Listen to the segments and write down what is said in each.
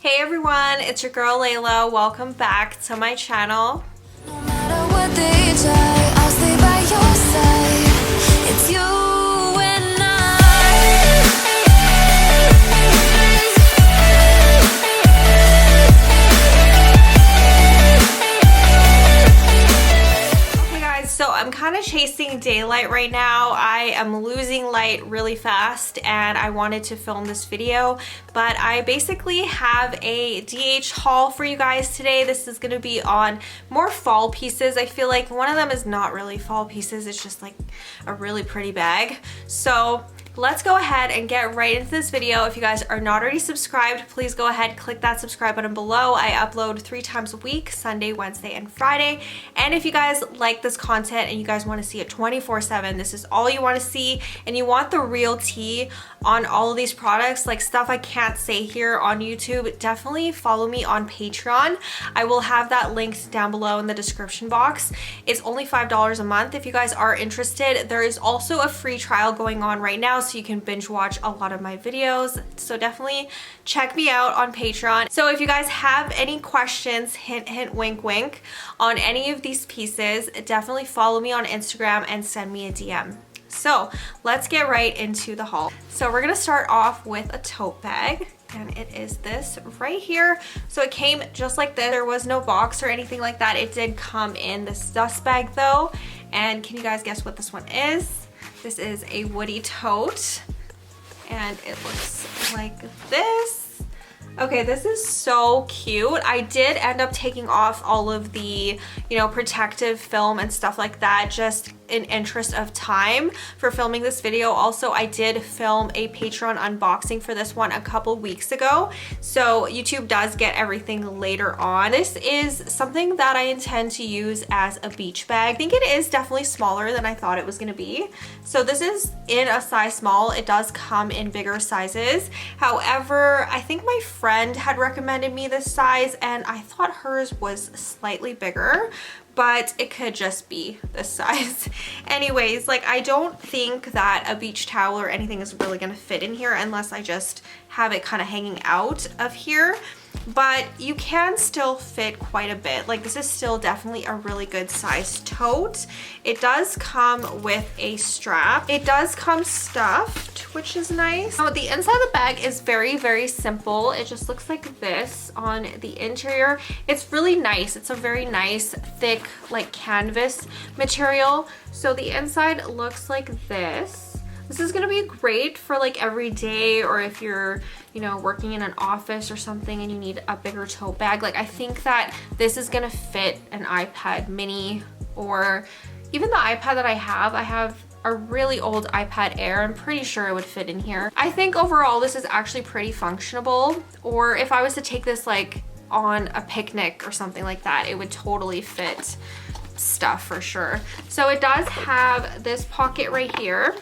Hey everyone, it's your girl Leila. Welcome back to my channel. No matter what they try, I'll stay by your side. It's you and Okay guys, so I'm kind of chasing daylight right now. I am losing light really fast and I wanted to film this video, but I basically have a DH haul for you guys today. This is going to be on more fall pieces. I feel like one of them is not really fall pieces, it's just like a really pretty bag. So let's go ahead and get right into this video. If you guys are not already subscribed, please go ahead, click that subscribe button below. I upload 3 times a week, Sunday, Wednesday, and Friday. And if you guys like this content and you guys want to see it 24/7, this is all you want to see, and you want the real tea on all of these products, like stuff I can't say here on YouTube, definitely follow me on Patreon. I will have that linked down below in the description box. It's only $5 a month if you guys are interested. There is also a free trial going on right now, so you can binge watch a lot of my videos. So definitely check me out on Patreon. So if you guys have any questions, hint hint wink wink, on any of these pieces, definitely follow me on Instagram and send me a DM. So let's get right into the haul. So we're gonna start off with a tote bag, and it is this right here. So it came just like this. There was no box or anything like that. It did come in this dust bag though. And can you guys guess what this one is? This is a Woody tote, and it looks like this. Okay, this is so cute. I did end up taking off all of the, protective film and stuff like that, just in interest of time for filming this video. Also, I did film a Patreon unboxing for this one a couple weeks ago, so YouTube does get everything later on. This is something that I intend to use as a beach bag. I think it is definitely smaller than I thought it was gonna be. So this is in a size small. It does come in bigger sizes. However, I think my friend had recommended me this size and I thought hers was slightly bigger, but it could just be this size. Anyways, like, I don't think that a beach towel or anything is really gonna fit in here unless I just have it kind of hanging out of here. But you can still fit quite a bit. Like, this is still definitely a really good size tote. It does come with a strap. It does come stuffed, which is nice. So the inside of the bag is very, very simple. It just looks like this on the interior. It's really nice. It's a very nice, thick, like canvas material. So the inside looks like this. This is gonna be great for like every day, or if you're, working in an office or something and you need a bigger tote bag. Like, I think that this is gonna fit an iPad mini, or even the iPad that I have a really old iPad Air. I'm pretty sure it would fit in here. I think overall this is actually pretty functional, or if I was to take this like on a picnic or something like that, it would totally fit stuff for sure. So it does have this pocket right here.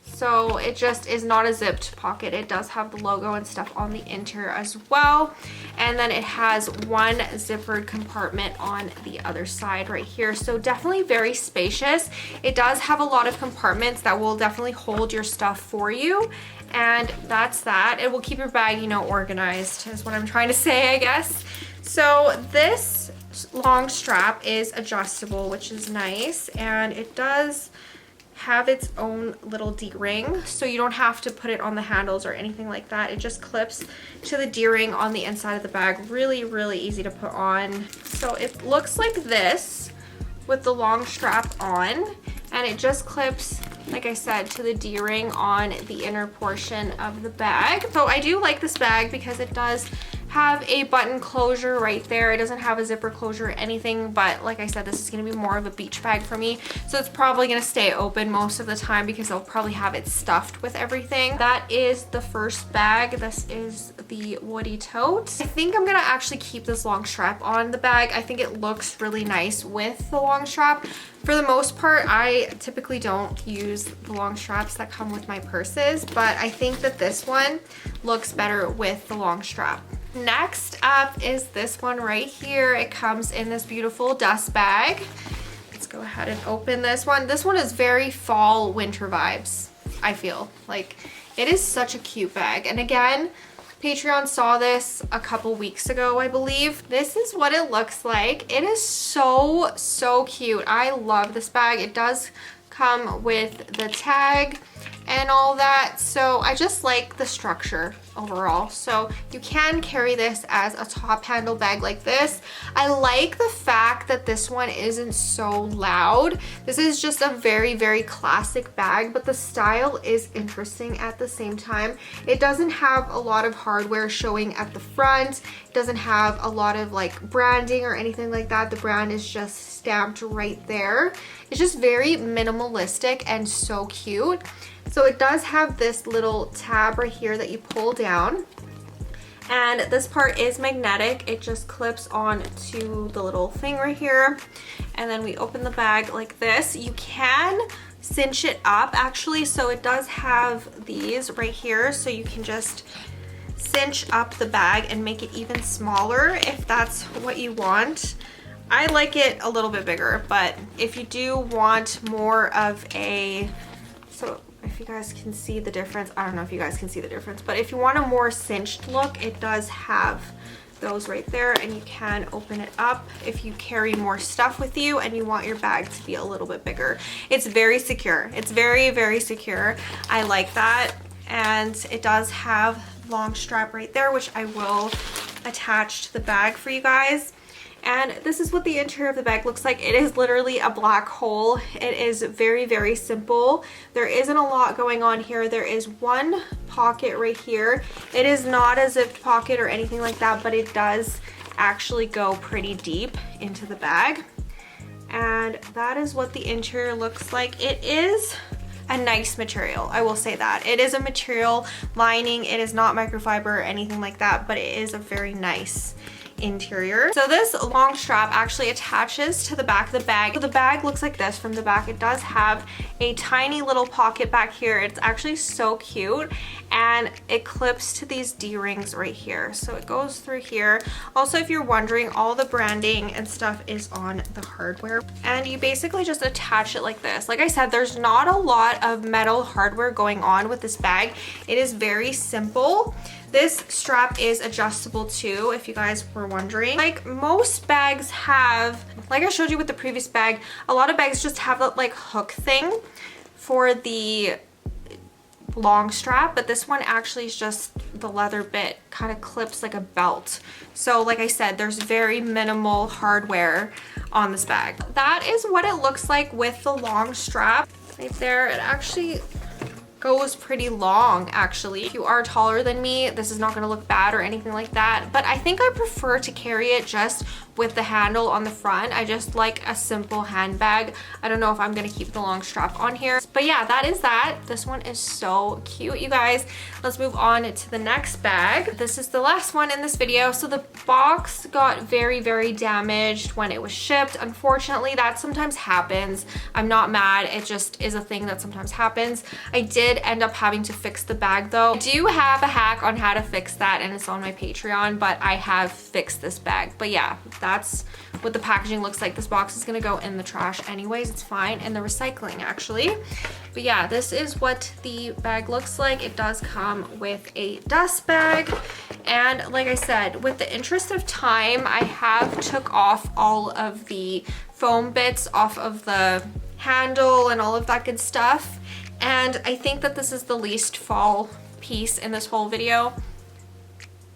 So it just is not a zipped pocket. It does have the logo and stuff on the interior as well. And then it has one zippered compartment on the other side right here. So definitely very spacious. It does have a lot of compartments that will definitely hold your stuff for you. And that's that. It will keep your bag, organized, is what I'm trying to say, I guess. So this long strap is adjustable, which is nice. And it does have its own little D-ring, so you don't have to put it on the handles or anything like that. It just clips to the D-ring on the inside of the bag. Really, really easy to put on. So it looks like this with the long strap on, and it just clips, like I said, to the D-ring on the inner portion of the bag. So I do like this bag because it does have a button closure right there. It doesn't have a zipper closure or anything, but like I said, this is gonna be more of a beach bag for me. So it's probably gonna stay open most of the time because I'll probably have it stuffed with everything. That is the first bag. This is the Woody tote. I think I'm gonna actually keep this long strap on the bag. I think it looks really nice with the long strap. For the most part, I typically don't use the long straps that come with my purses, but I think that this one looks better with the long strap. Next up is this one right here. It comes in this beautiful dust bag. Let's go ahead and open this one. This one is very fall winter vibes, I feel. Like, it is such a cute bag. And again, Patreon saw this a couple weeks ago, I believe. This is what it looks like. It is so, so cute. I love this bag. It does come with the tag and all that, so I just like the structure overall. So you can carry this as a top handle bag like this. I like the fact that this one isn't so loud. This is just a very, very classic bag, but the style is interesting at the same time. It doesn't have a lot of hardware showing at the front. It doesn't have a lot of like branding or anything like that. The brand is just stamped right there. It's just very minimalistic and so cute. So it does have this little tab right here that you pull down, and this part is magnetic. It just clips on to the little thing right here, and then we open the bag like this. You can cinch it up actually, so it does have these right here, so you can just cinch up the bag and make it even smaller if that's what you want. I like it a little bit bigger, but if you do want more of a, so if you guys can see the difference, I don't know if you guys can see the difference, but if you want a more cinched look, it does have those right there, and you can open it up if you carry more stuff with you and you want your bag to be a little bit bigger. It's very secure. It's very, very secure. I like that. And it does have long strap right there, which I will attach to the bag for you guys. And this is what the interior of the bag looks like. It is literally a black hole. It is very, very simple. There isn't a lot going on here. There is one pocket right here. It is not a zipped pocket or anything like that, but it does actually go pretty deep into the bag. And that is what the interior looks like. It is a nice material, I will say that. It is a material lining. It is not microfiber or anything like that, but it is a very nice interior. So this long strap actually attaches to the back of the bag. So the bag looks like this from the back. It does have a tiny little pocket back here. It's actually so cute, and it clips to these D-rings right here. So it goes through here. Also, if you're wondering, all the branding and stuff is on the hardware, and you basically just attach it like this. Like I said, there's not a lot of metal hardware going on with this bag. It is very simple. This strap is adjustable too, if you guys were wondering. Like most bags have, like I showed you with the previous bag, a lot of bags just have that like hook thing for the long strap, but this one actually is just the leather bit kind of clips like a belt. So like I said, there's very minimal hardware on this bag. That is what it looks like with the long strap right there. It actually goes pretty long actually. If you are taller than me, this is not going to look bad or anything like that, but I think I prefer to carry it just with the handle on the front. I just like a simple handbag. I don't know if I'm going to keep the long strap on here, but yeah, that is that. This one is so cute, you guys. Let's move on to the next bag. This is the last one in this video. So the box got very, very damaged when it was shipped. Unfortunately, that sometimes happens. I'm not mad. It just is a thing that sometimes happens. I did end up having to fix the bag though. I do have a hack on how to fix that, and it's on my Patreon, but I have fixed this bag. But yeah, that's what the packaging looks like. This box is gonna go in the trash anyways. It's fine, in the recycling actually. But yeah, this is what the bag looks like. It does come with a dust bag, and like I said, with the interest of time, I have took off all of the foam bits off of the handle and all of that good stuff. And I think that this is the least fall piece in this whole video.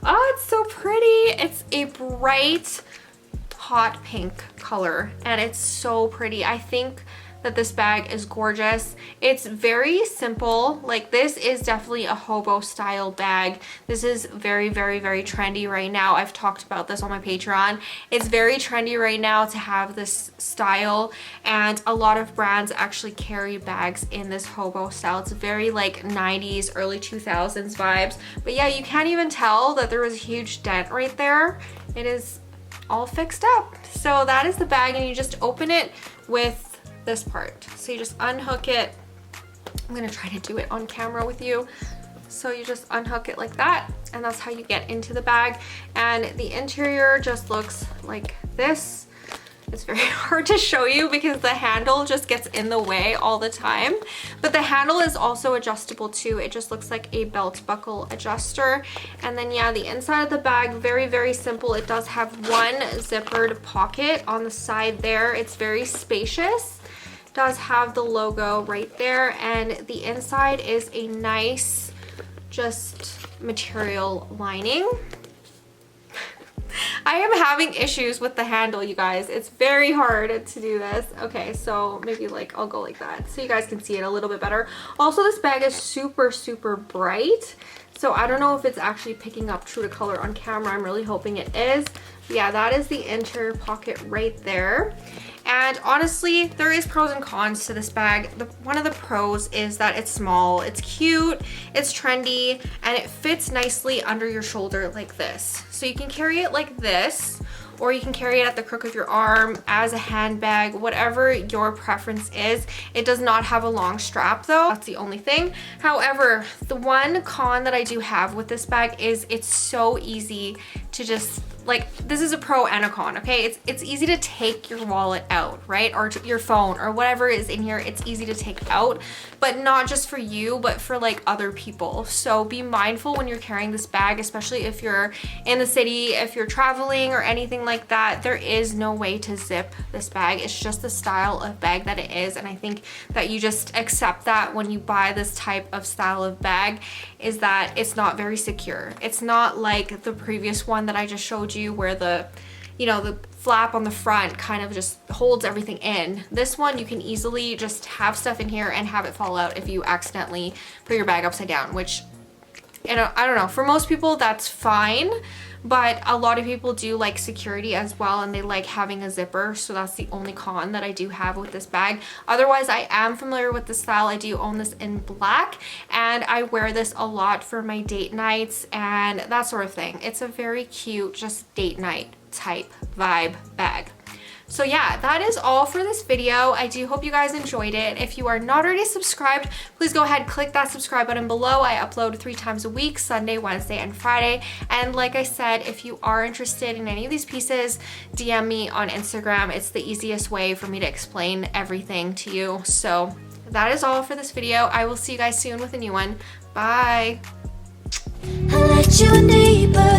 Oh, it's so pretty. It's a bright hot pink color, and it's so pretty. I think that this bag is gorgeous. It's very simple. Like, this is definitely a hobo style bag. This is very, very, very trendy right now. I've talked about this on my Patreon. It's very trendy right now to have this style, and a lot of brands actually carry bags in this hobo style. It's very like 90s, early 2000s vibes. But yeah, you can't even tell that there was a huge dent right there. It is all fixed up. So that is the bag, and you just open it with this part. So you just unhook it. I'm gonna try to do it on camera with you. So you just unhook it like that, and that's how you get into the bag. And the interior just looks like this. It's very hard to show you because the handle just gets in the way all the time. But the handle is also adjustable too. It just looks like a belt buckle adjuster. And then yeah, the inside of the bag, very, very simple. It does have one zippered pocket on the side there. It's very spacious. It does have the logo right there. And the inside is a nice, just material lining. I am having issues with the handle, you guys. It's very hard to do this. Okay, so maybe like I'll go like that so you guys can see it a little bit better. Also, this bag is super, super bright. So I don't know if it's actually picking up true to color on camera. I'm really hoping it is. But yeah, that is the inner pocket right there. And honestly, there is pros and cons to this bag. One of the pros is that it's small, it's cute, it's trendy, and it fits nicely under your shoulder like this. So you can carry it like this, or you can carry it at the crook of your arm as a handbag, whatever your preference is. It does not have a long strap though. That's the only thing. However, the one con that I do have with this bag is it's so easy to just, like, this is a pro and a con, okay? It's easy to take your wallet out, right? Or your phone or whatever is in here, it's easy to take out, but not just for you, but for like other people. So be mindful when you're carrying this bag, especially if you're in the city, if you're traveling or anything like that. There is no way to zip this bag. It's just the style of bag that it is. And I think that you just accept that when you buy this type of style of bag, is that it's not very secure. It's not like the previous one that I just showed you where the, you know, the flap on the front kind of just holds everything in. This one, you can easily just have stuff in here and have it fall out if you accidentally put your bag upside down, which, you know, I don't know, for most people that's fine, but a lot of people do like security as well, and they like having a zipper. So that's the only con that I do have with this bag. Otherwise, I am familiar with the style. I do own this in black, and I wear this a lot for my date nights and that sort of thing. It's a very cute, just date night type vibe bag. So yeah, that is all for this video. I do hope you guys enjoyed it. If you are not already subscribed, please go ahead, click that subscribe button below. I upload 3 times a week, Sunday, Wednesday, and Friday. And like I said, if you are interested in any of these pieces, DM me on Instagram. It's the easiest way for me to explain everything to you. So that is all for this video. I will see you guys soon with a new one. Bye. I let you deeper.